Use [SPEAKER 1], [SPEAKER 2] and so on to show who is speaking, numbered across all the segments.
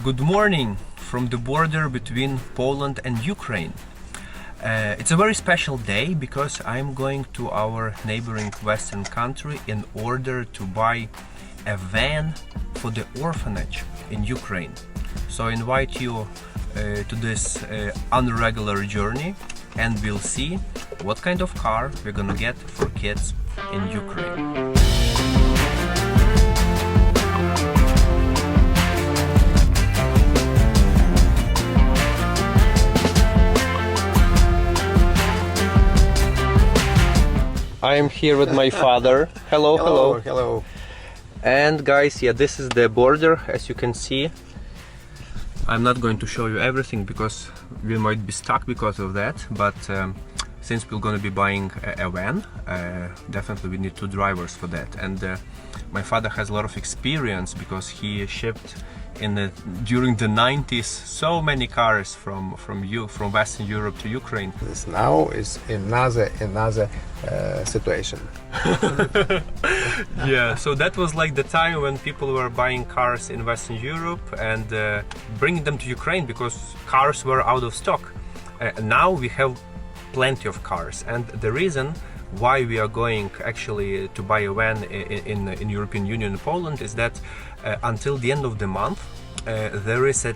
[SPEAKER 1] Good morning from the border between Poland and Ukraine. It's a very special day because I'm going to our neighboring western country in order to buy a van for the orphanage in Ukraine. So I invite you to this irregular journey, and we'll see what kind of car we're gonna get for kids in Ukraine. I am here with my father. Hello, hello.
[SPEAKER 2] Hello.
[SPEAKER 1] And guys, yeah, this is the border, as you can see. I'm not going to show you everything because we might be stuck because of that, but since we're going to be buying a van, definitely we need two drivers for that. And my father has a lot of experience because he shipped during the 90s so many cars from Western Europe to Ukraine.
[SPEAKER 2] This now is another situation.
[SPEAKER 1] Yeah, so that was like the time when people were buying cars in Western Europe and bringing them to Ukraine because cars were out of stock. Now we have plenty of cars, and the reason why we are going actually to buy a van in European Union and Poland is that until the end of the month there is a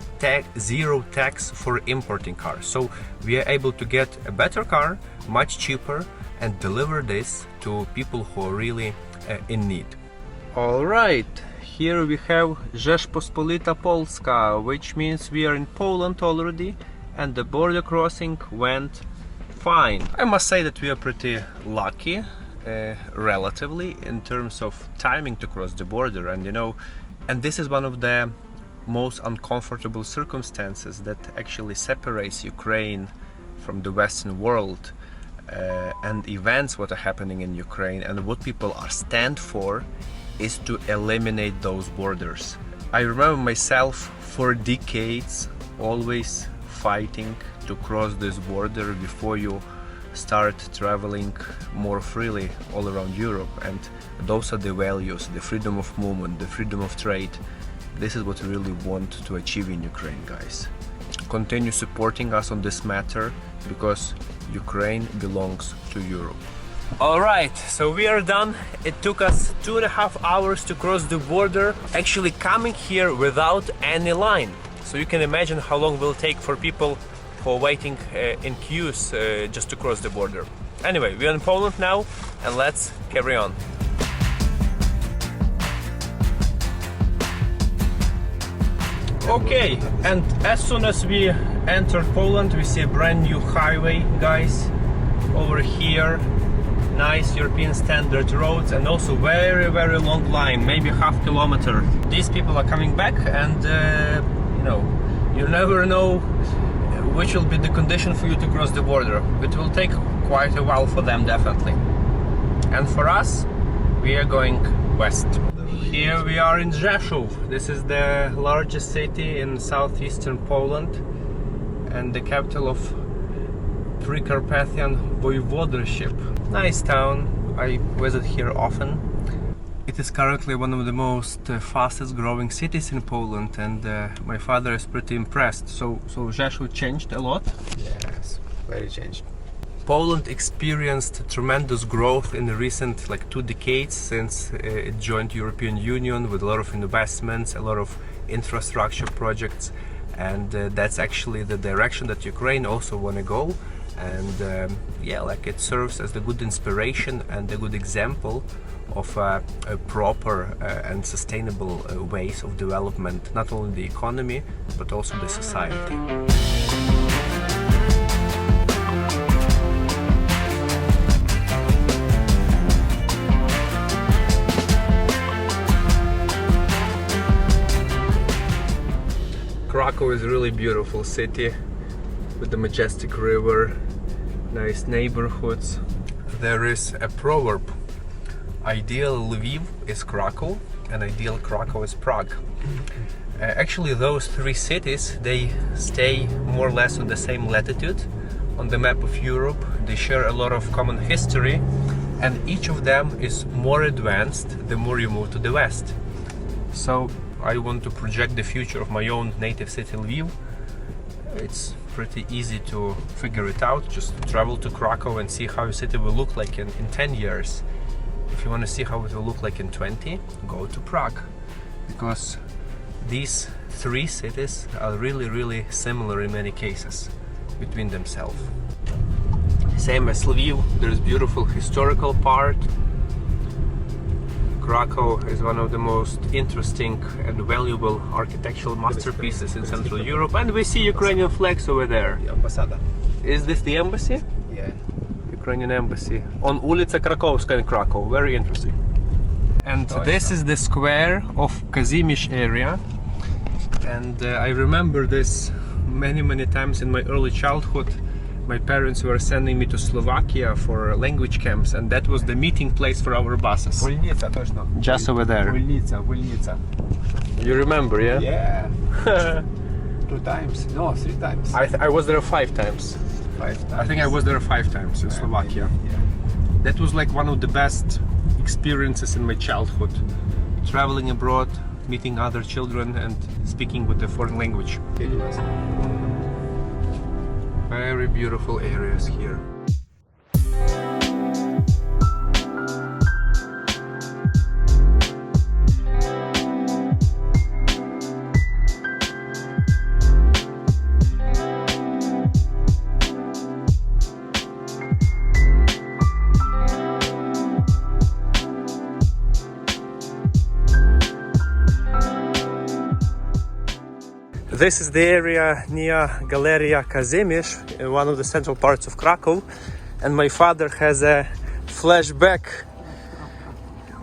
[SPEAKER 1] zero tax for importing cars. So we are able to get a better car, much cheaper, and deliver this to people who are really in need. Alright, here we have Rzeczpospolita Polska, which means we are in Poland already, and the border crossing went fine. I must say that we are pretty lucky, relatively, in terms of timing to cross the border, and this is one of the most uncomfortable circumstances that actually separates Ukraine from the Western world, and events what are happening in Ukraine and what people are stand for is to eliminate those borders. I remember myself for decades always fighting to cross this border before you start traveling more freely all around Europe, and those are the values, the freedom of movement, the freedom of trade. This is what we really want to achieve in Ukraine, guys. Continue supporting us on this matter because Ukraine belongs to Europe. Alright, so we are done. It took us 2.5 hours to cross the border, actually coming here without any line. So you can imagine how long it will take for people who are waiting in queues just to cross the border. Anyway, we're in Poland now, and let's carry on. Okay, and as soon as we enter Poland, we see a brand new highway, guys. Over here, nice European standard roads, and also very long line, maybe half kilometer. These people are coming back, and you never know which will be the condition for you to cross the border. It will take quite a while for them, definitely. And for us, we are going west. Here we are in Rzeszów. This is the largest city in southeastern Poland and the capital of Precarpathian Voivodeship. Nice town. I visit here often. It is currently one of the most fastest growing cities in Poland, and my father is pretty impressed. So Rzeszów changed a lot?
[SPEAKER 2] Yes, very changed.
[SPEAKER 1] Poland experienced tremendous growth in the recent 2 decades since it joined European Union, with a lot of investments, a lot of infrastructure projects, and that's actually the direction that Ukraine also want to go. And it serves as the good inspiration and a good example of a proper and sustainable ways of development, not only the economy but also the society. Krakow is a really beautiful city with the majestic river, nice neighborhoods. There is a proverb: ideal Lviv is Krakow and ideal Krakow is Prague. Actually, those 3 cities, they stay more or less on the same latitude on the map of Europe. They share a lot of common history, and each of them is more advanced the more you move to the west. So I want to project the future of my own native city, Lviv, it's pretty easy to figure it out. Just travel to Krakow and see how your city will look like in 10 years. If you want to see how it will look like in 20, go to Prague. Because these three cities are really similar in many cases between themselves. Same as Lviv, there's beautiful historical part. Krakow is one of the most interesting and valuable architectural masterpieces in Central Europe, and we see Ukrainian flags over there.
[SPEAKER 2] Ambassador.
[SPEAKER 1] Is this the embassy?
[SPEAKER 2] Yeah.
[SPEAKER 1] Ukrainian embassy on Ulica Krakowska in Krakow. Very interesting. And this is the square of Kazimierz area, and I remember this many times in my early childhood. My parents were sending me to Slovakia for language camps, and that was the meeting place for our buses.
[SPEAKER 2] Вольница, точно.
[SPEAKER 1] Just over there.
[SPEAKER 2] Вольница.
[SPEAKER 1] You remember, yeah?
[SPEAKER 2] Yeah. 2 times. No, 3 times.
[SPEAKER 1] I was there 5 times.
[SPEAKER 2] 5 times.
[SPEAKER 1] I think I was there 5 times in Slovakia.
[SPEAKER 2] Yeah.
[SPEAKER 1] That was like one of the best experiences in my childhood. Traveling abroad, meeting other children and speaking with the foreign language. Very beautiful areas here. This is the area near Galeria Kazimierz, in one of the central parts of Krakow, and my father has a flashback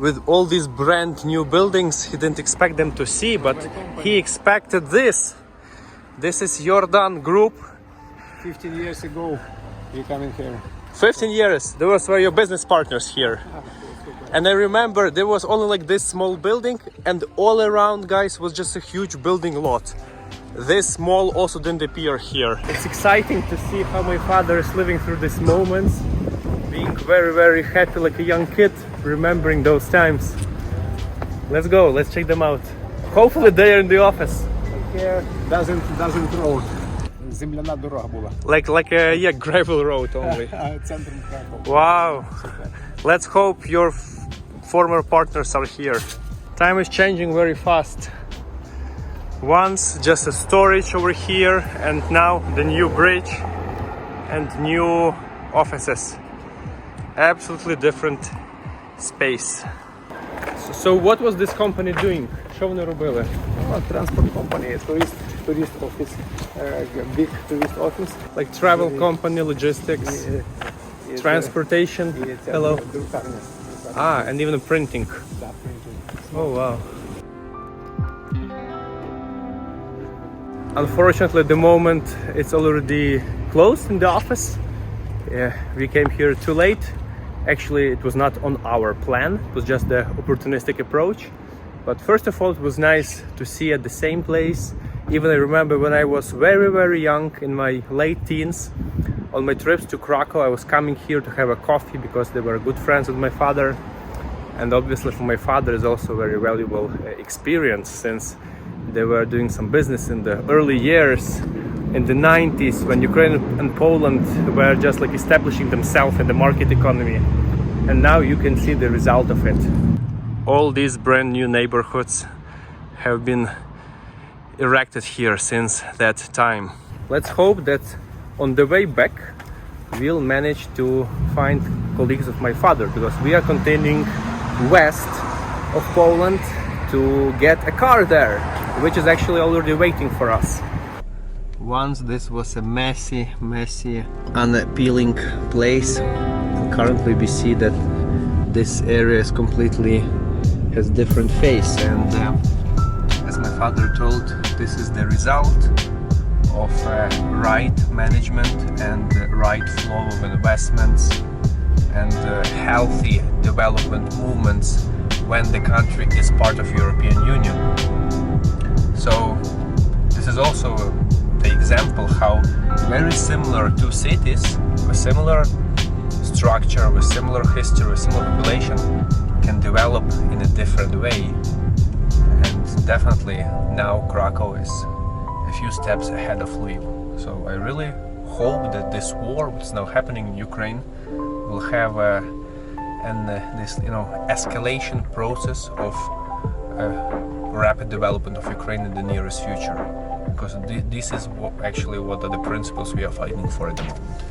[SPEAKER 1] with all these brand new buildings. He didn't expect them to see, but he expected this. This is Jordan Group.
[SPEAKER 2] 15 years ago, we coming here.
[SPEAKER 1] 15 years, those were your business partners here. And I remember there was only like this small building, and all around, guys, was just a huge building lot. This mall also didn't appear here. It's exciting to see how my father is living through these moments, being very happy like a young kid, remembering those times. Let's go, let's check them out. Hopefully they are in the office.
[SPEAKER 2] Here doesn't road. Земляна дорога була.
[SPEAKER 1] Like a gravel road only.
[SPEAKER 2] Центром Кракова.
[SPEAKER 1] Wow. Let's hope your former partners are here. Time is changing very fast. Once just a storage over here, and now the new bridge and new offices. Absolutely different space. So what was this company doing? Що вони робили?
[SPEAKER 2] Transport company, tourist office, big tourist office.
[SPEAKER 1] Like travel company, logistics, transportation. Hello. And even printing. Oh wow. Unfortunately, at the moment it's already closed in the office. We came here too late. Actually, it was not on our plan. It was just the opportunistic approach. But first of all, it was nice to see at the same place. Even I remember when I was very young, in my late teens, on my trips to Krakow, I was coming here to have a coffee because they were good friends with my father. And obviously for my father is also a very valuable experience, since they were doing some business in the early years, in the 90s, when Ukraine and Poland were just like establishing themselves in the market economy. And now you can see the result of it. All these brand new neighborhoods have been erected here since that time. Let's hope that on the way back we'll manage to find colleagues of my father, because we are continuing west of Poland to get a car there, which is actually already waiting for us. Once this was a messy, unappealing place, and currently we see that this area is completely has different face, and as my father told, this is the result of right management and right flow of investments and healthy development movements when the country is part of European Union. So this is also the example how very similar two cities with similar structure, with similar history, with similar population can develop in a different way. And definitely now Krakow is a few steps ahead of Lviv. So I really hope that this war, which is now happening in Ukraine, will have this escalation process of rapid development of Ukraine in the nearest future, because this is actually what are the principles we are fighting for at the moment.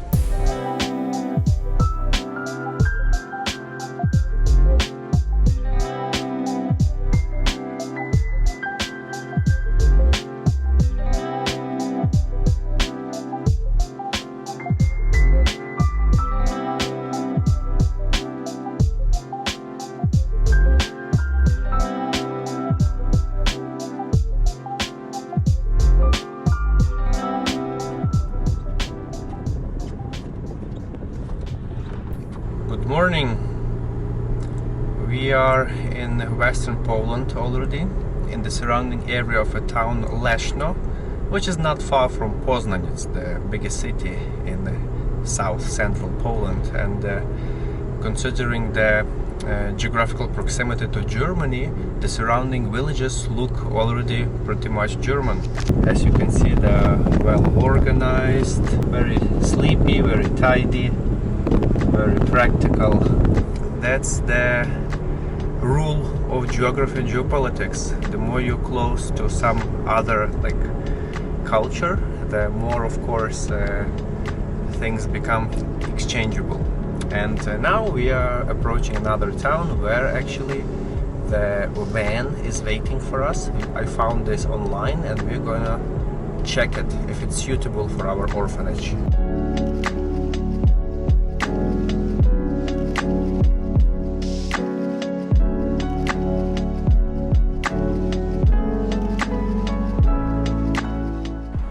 [SPEAKER 1] Good morning. We are in western Poland already, in the surrounding area of a town Leszno, which is not far from Poznań. It's the biggest city in the south central Poland, and considering the geographical proximity to Germany, the surrounding villages look already pretty much German. As you can see, they're well organized, very sleepy, very tidy, very practical. That's the rule of geography and geopolitics. The more you're close to some other culture, the more of course things become exchangeable. And now we are approaching another town where actually the van is waiting for us. I found this online and we're gonna check it if it's suitable for our orphanage.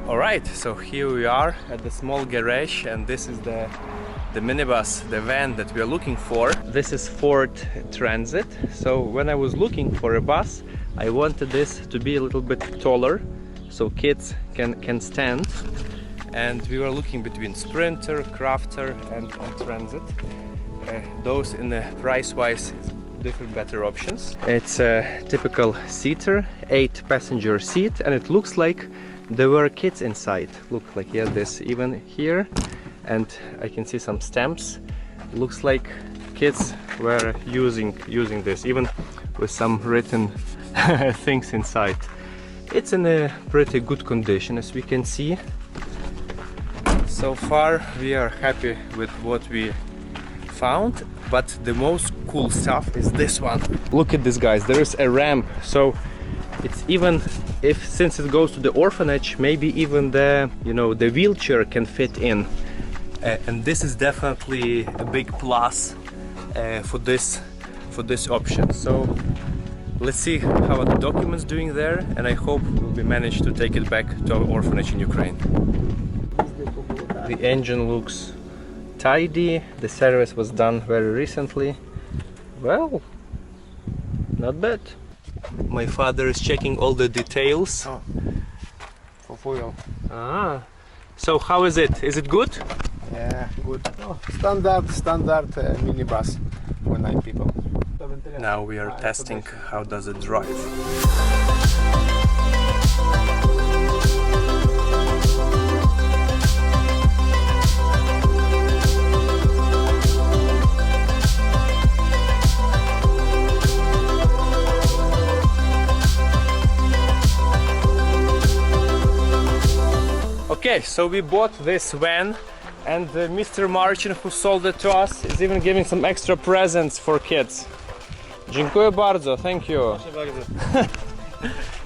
[SPEAKER 1] Alright, so here we are at the small garage, and this is the minibus, the van that we are looking for. This is Ford Transit. So when I was looking for a bus, I wanted this to be a little bit taller so kids can stand, and we were looking between Sprinter, Crafter and Transit. Those in the price-wise different better options. It's a typical seater, 8-passenger seat, and it looks like there were kids inside. Look, like yeah, this even here, and I can see some stamps. Looks like kids were using this, even with some written things inside. It's in a pretty good condition, as we can see. So far we are happy with what we found, but the most cool stuff is this one. Look at this, guys, there is a ramp, so it's even since it goes to the orphanage, maybe even the the wheelchair can fit in, and this is definitely a big plus for this option. So let's see how are the documents doing there, and I hope we manage to take it back to our orphanage in Ukraine. The engine looks tidy, the service was done very recently. Well, not bad. My father is checking all the details.
[SPEAKER 2] Oh, for fuel.
[SPEAKER 1] Ah, so how is it? Is it good?
[SPEAKER 2] Yeah, good. Oh, standard minibus for 9 people.
[SPEAKER 1] Now we are testing how does it drive. Okay, so we bought this van, and Mr. Marcin, who sold it to us, is even giving some extra presents for kids. Dziękuję bardzo, thank you.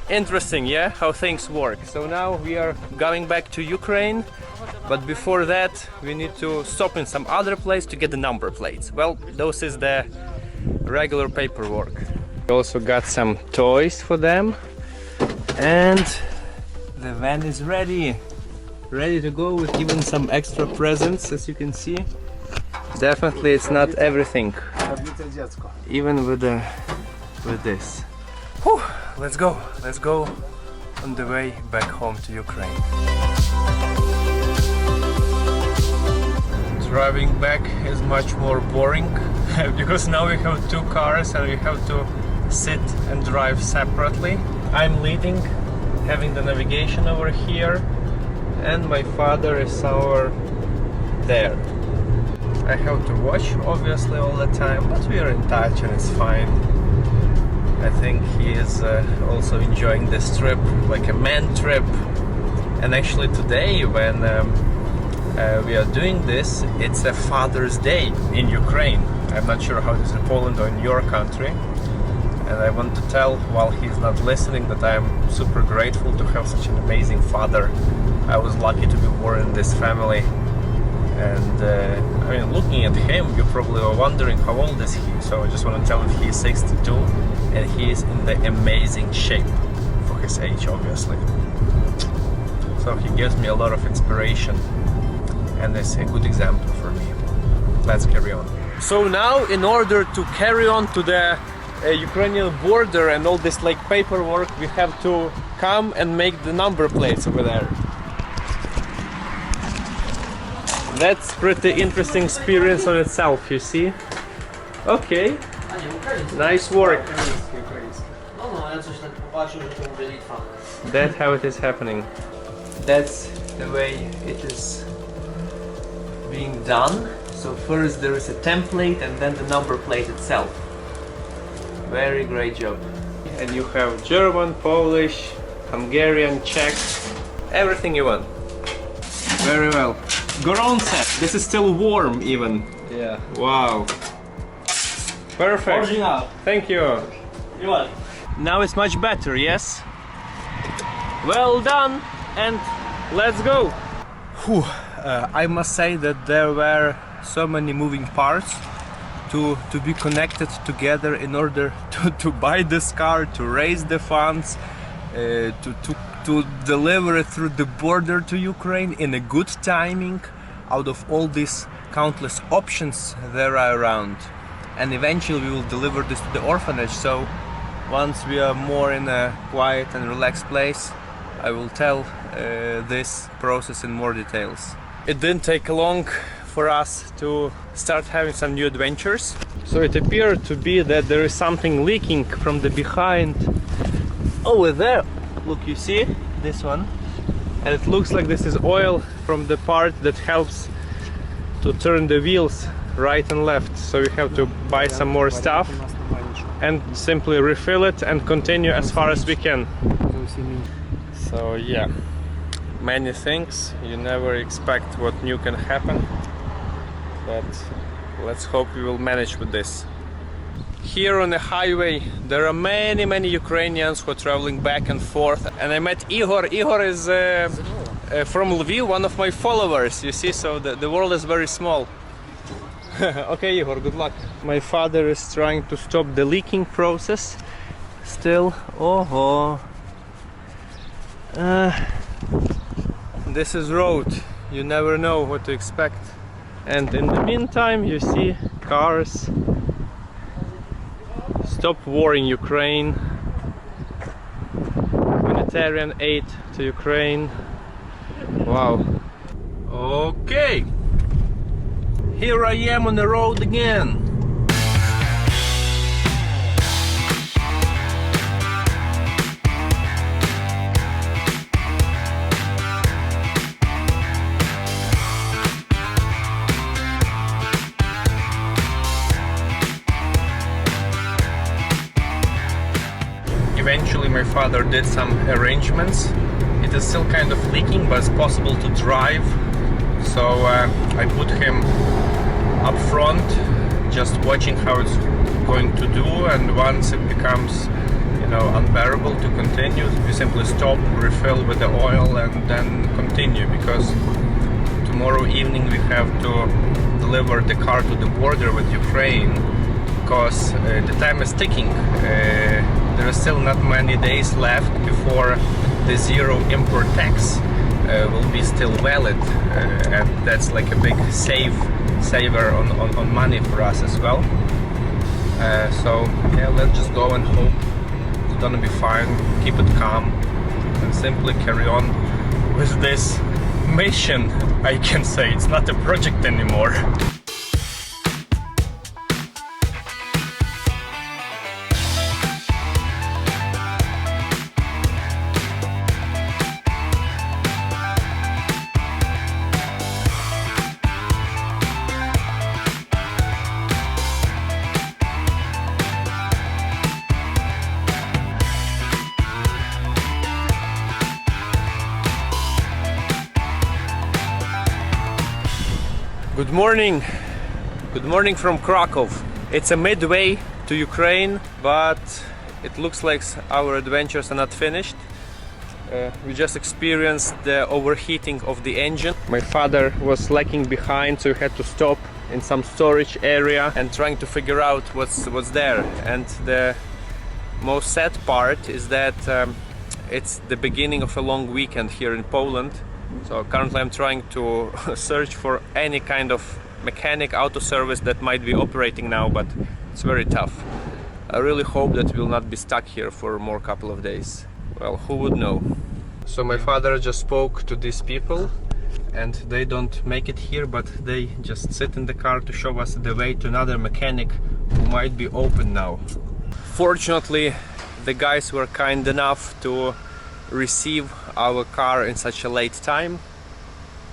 [SPEAKER 1] Interesting, yeah, how things work. So now we are going back to Ukraine, but before that we need to stop in some other place to get the number plates. Well, those is the regular paperwork. We also got some toys for them, and the van is ready to go with even some extra presents, as you can see. Definitely it's not everything, even with this. Whew, let's go on the way back home to Ukraine. Driving back is much more boring because now we have 2 cars and we have to sit and drive separately. I'm leading, having the navigation over here, and my father is somewhere there. I have to watch obviously all the time, but we are in touch and it's fine. I think he is also enjoying this trip like a man trip. And actually today, when we are doing this, it's a Father's Day in Ukraine. I'm not sure how it is in Poland or in your country. And I want to tell, while he's not listening, that I'm super grateful to have such an amazing father. I was lucky to be born in this family. And I mean, looking at him, you probably are wondering how old is he. So I just want to tell you he's 62 and he is in the amazing shape for his age, obviously. So he gives me a lot of inspiration and is a good example for me. Let's carry on. So now, in order to carry on to the Ukrainian border and all this like paperwork, we have to come and make the number plates over there. That's pretty interesting experience on itself, you see. Okay, nice work. That's how it is happening. That's the way it is being done. So first there is a template and then the number plate itself. Very great job. And you have German, Polish, Hungarian, Czech, everything you want. Very well. Gorące. This is still warm even.
[SPEAKER 3] Yeah.
[SPEAKER 1] Wow. Perfect.
[SPEAKER 3] Original.
[SPEAKER 1] Thank you.
[SPEAKER 3] You want?
[SPEAKER 1] Now it's much better, yes? Well done, and let's go. Whew. I must say that there were so many moving parts to be connected together in order to buy this car, to raise the funds, to deliver it through the border to Ukraine in a good timing, out of all these countless options there are around. And eventually we will deliver this to the orphanage. So once we are more in a quiet and relaxed place, I will tell this process in more details. It didn't take long for us to start having some new adventures. So it appeared to be that there is something leaking from the behind over there. Look, you see this one? And it looks like this is oil from the part that helps to turn the wheels right and left. So we have to buy some more stuff and simply refill it and continue as far as we can. So yeah, many things. You never expect what new can happen, but let's hope we will manage with this. Here on the highway there are many Ukrainians who are traveling back and forth, and I met Igor. Igor is from Lviv, one of my followers, you see, so the world is very small. Okay, Igor, good luck. My father is trying to stop the leaking process still. This is road, you never know what to expect. And in the meantime, you see cars. Stop war in Ukraine. Humanitarian aid to Ukraine. Wow. Okay. Here I am on the road again. Eventually my father did some arrangements. It is still kind of leaking, but it's possible to drive. So I put him up front, just watching how it's going to do, and once it becomes, you know, unbearable to continue, we simply stop, refill with the oil, and then continue, because tomorrow evening we have to deliver the car to the border with Ukraine, because the time is ticking. There are still not many days left before the zero import tax will be still valid, and that's like a big saver on money for us as well. So yeah, let's just go and hope it's gonna be fine, keep it calm, and simply carry on with this mission. I can say it's not a project anymore. Good morning. Good morning from Krakow. It's a midway to Ukraine, but it looks like our adventures are not finished. We just experienced the overheating of the engine. My father was lagging behind, so we had to stop in some storage area and trying to figure out what's there. And the most sad part is that it's the beginning of a long weekend here in Poland. So currently I'm trying to search for any kind of mechanic auto service that might be operating now, but it's very tough. I really hope that we'll not be stuck here for more couple of days. Well, who would know? So my father just spoke to these people and they don't make it here, but they just sit in the car to show us the way to another mechanic who might be open now. Fortunately, the guys were kind enough to receive our car in such a late time.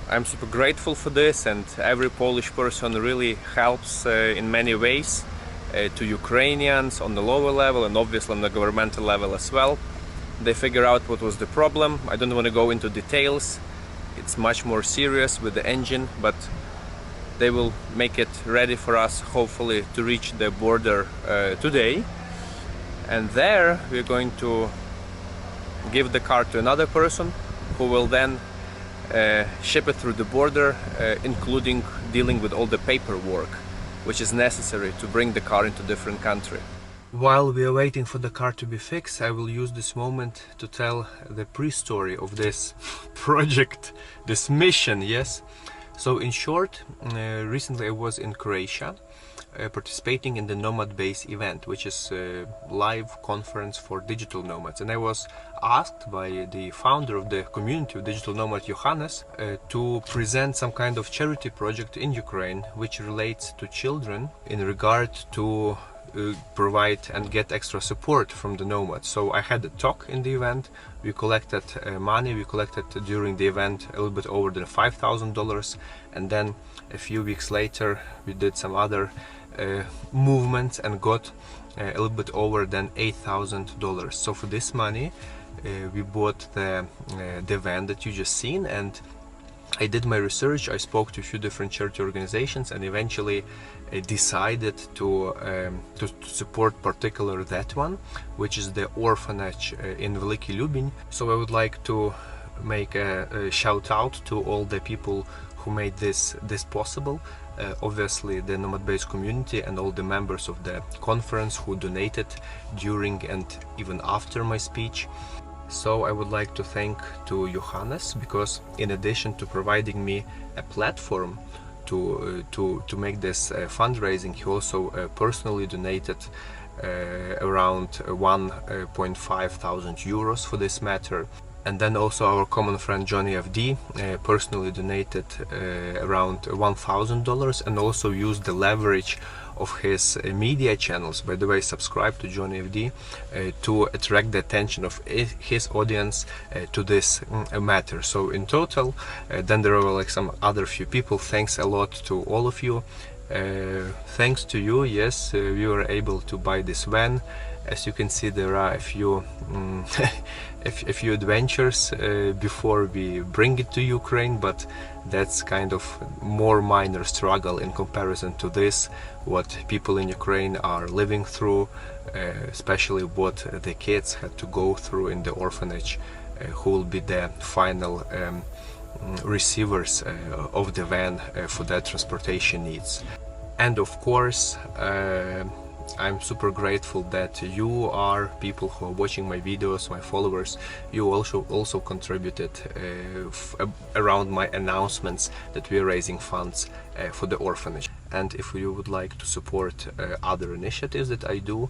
[SPEAKER 1] I'm super grateful for this, and every Polish person really helps in many ways to Ukrainians on the lower level and obviously on the governmental level as well. They figure out what was the problem. I don't want to go into details. It's much more serious with the engine, but they will make it ready for us, hopefully, to reach the border today. And there we're going to give the car to another person who will then ship it through the border, including dealing with all the paperwork which is necessary to bring the car into different country. While we are waiting for the car to be fixed, I will use this moment to tell the pre-story of this project, this mission, yes. So in short, recently I was in Croatia participating in the Nomad Base event, which is a live conference for digital nomads, and I was asked by the founder of the community of digital nomad, Johannes, to present some kind of charity project in Ukraine which relates to children in regard to provide and get extra support from the nomads. So I had a talk in the event. We collected money. We collected during the event a little bit over than $5,000, and then a few weeks later we did some other movements and got a little bit over than $8,000. So for this money we bought the van that you just seen, and I did my research. I spoke to a few different charity organizations and eventually decided to support particular that one, which is the orphanage in Veliki Lubin. So I would like to make a shout out to all the people who made this possible. Obviously the Nomad Base community and all the members of the conference who donated during and even after my speech. So I would like to thank to Johannes, because in addition to providing me a platform to make this fundraising, he also personally donated around 1.5 thousand euros for this matter. And then also our common friend Johnny FD personally donated around $1,000 and also used the leverage of his media channels. By the way, subscribe to Johnny FD to attract the attention of his audience to this matter. So in total, then there were like some other few people. Thanks a lot to all of you. Thanks to you, yes, we were able to buy this van. As you can see, there are a few a few adventures before we bring it to Ukraine, but that's kind of more minor struggle in comparison to this, what people in Ukraine are living through, especially what the kids had to go through in the orphanage, who will be the final receivers of the van for their transportation needs. And of course, I'm super grateful that you are people who are watching my videos, my followers. You also contributed around my announcements that we are raising funds for the orphanage. And if you would like to support other initiatives that I do,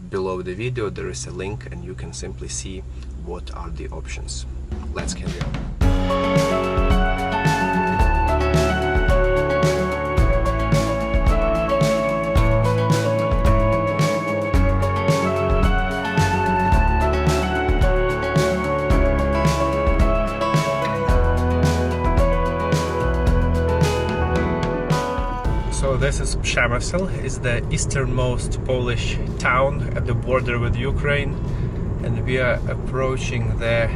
[SPEAKER 1] below the video there is a link and you can simply see what are the options. Let's carry on. So this is Przemysl, is the easternmost Polish town at the border with Ukraine, and we are approaching the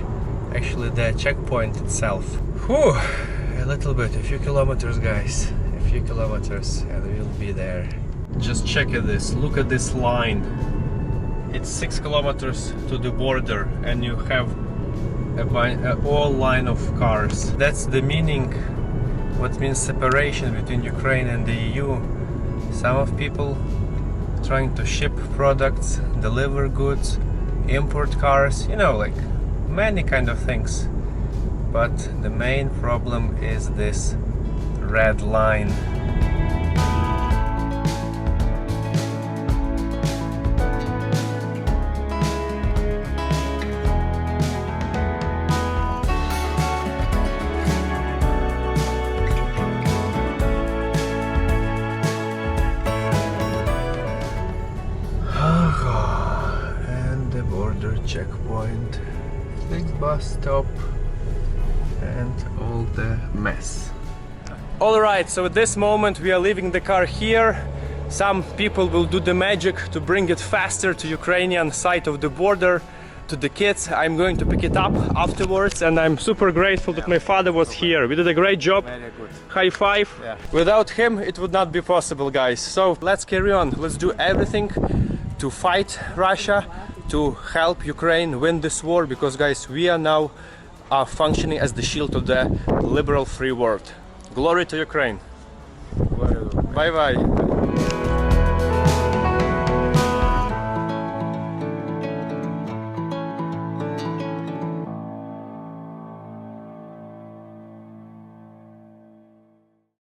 [SPEAKER 1] checkpoint itself. Whew, a few kilometers, guys, a few kilometers and we'll be there. Just check at this, look at this line. It's 6 kilometers to the border and you have a whole line of cars. That's the meaning, what means separation between Ukraine and the EU. Some of people trying to ship products, deliver goods, import cars, you know, like many kind of things. But the main problem is this red line. And the border checkpoint, big bus stop, and all the mess. Alright, so at this moment we are leaving the car here. Some people will do the magic to bring it faster to Ukrainian side of the border to the kids. I'm going to pick it up afterwards and I'm super grateful that my father was here. We did a great job.
[SPEAKER 2] Very good.
[SPEAKER 1] High five.
[SPEAKER 2] Yeah.
[SPEAKER 1] Without him it would not be possible, guys. So let's carry on. Let's do everything to fight Russia, to help Ukraine win this war, because guys, we are now functioning as the shield of the liberal free world. Glory to Ukraine. Bye bye.